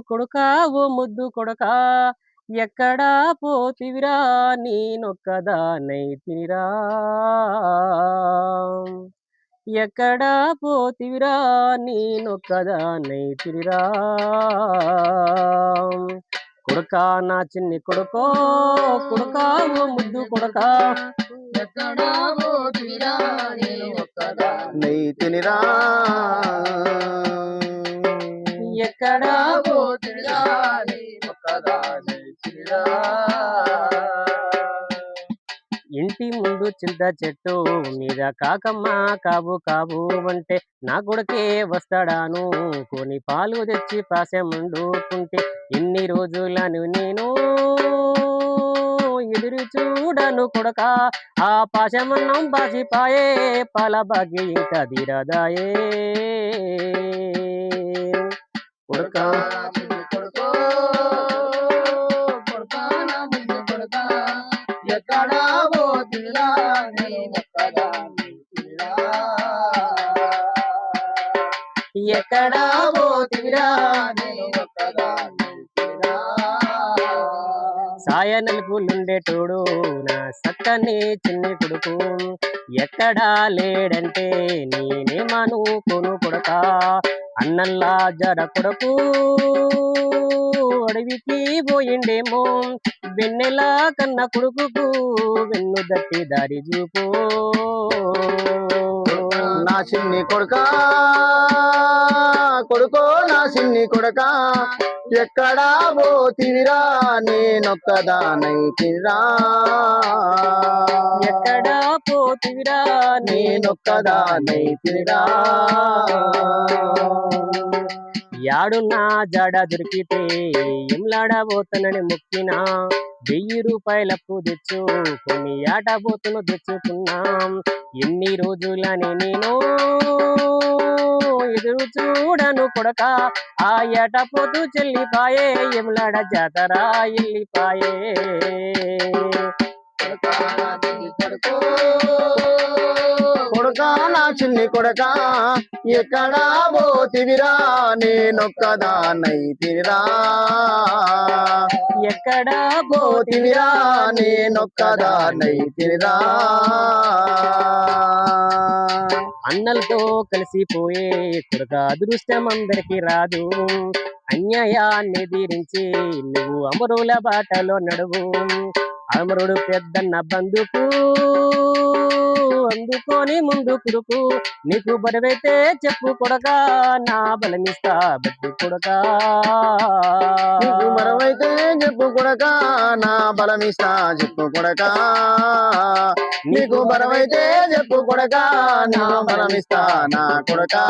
కొడుకా ఓ ముద్దు కొడుకా ఎక్కడా పోతివిరా నేనొక్కదానైతినిరా ఎక్కడా పోతివిరా నేనొక్కదానైతినిరా కొడుకా నా చిన్ని కొడుకో కొడుకా ఓ ముద్దు కొడుకా ఎక్కడా పోతివిరా నేను నైతినిరా ఎక్కడా పోతివిరా నేను ఒక్కదానైతినిరా. ఇంటి ముందు చింత చెట్టు మీద కాకమ్మ కావు కావు అంటే నా కొడుకే వస్తాడాను కొని పాలు తెచ్చి పాశమండుకుంటే ఎన్ని రోజులను నేను ఎదురు చూడను కొడక ఆ పాశమన్నం బాసిపాయే పాల బాగి ఇంకా దిరదాయే కొడుకా చిన్ని కొడుకో కొడుకా నా ముందు కొడుకా ఎక్కడా పోతివిరా నేను ఒక్కదానైతినిరా. ఎక్కడా పోతివిరా నేను ఒక్కదానైతినిరా. సాయ నలుపులుండేటోడు నా సక్కని చిన్ని కొడుకు ఎక్కడా లేడంటే నేనేమను కొను కొడక అన్నల్లా జడ కొడుకు అడవికి పోయిండేమో వెన్నెల కన్న కొడుకుకు వెన్ను దట్టి దారి చూపు నా చిన్ని కొడుకా కొడుకో నా చిన్ని కొడుకా ఎక్కడా పోతివిరా నేనొక్కదానైతినిరా ఎక్కడా పోతివిరా నేనొక్కదానైతినిరా యాడున్నా జాడ దొరికితే ఎంలాడబోతనని మొక్కినా 1000 రూపాయలప్పు తెచ్చు కొన్ని ఆటబోతును తెచ్చుకున్నాం ఎన్ని రోజులని నేను ఎదురు చూడను కొడక ఆ ఏటపోతూ చెల్లిపాయే ఎంలాడ జాతర ఎల్లిపాయే కొడుకా నా చిన్ని కొడుకో కొడుకా నా చిన్ని కొడుకా ఎక్కడా పోతివిరా నేనొక్కదానైతినిరా ఎక్కడా పోతివిరా నేనొక్కదానైతినిరా అన్నలతో కలిసిపోయే కొడుక అదృష్టం అందరికి రాదు అన్యాయాన్ని ఎదిరించి నువ్వు అమరుల బాటలో నడువు అమరుడు పెద్దన్న బంధుకు అందుకొని ముందు కురుకు నీకు బరువైతే చెప్పు కొడక నా బలమిస్తా బట్టి కొడక నీకు మరవైతే చెప్పు కొడకా నా బలమిస్తా చెప్పు కొడకా నీకు బలమైతే చెప్పు కొడకా నా బలమిస్తా నా కొడకా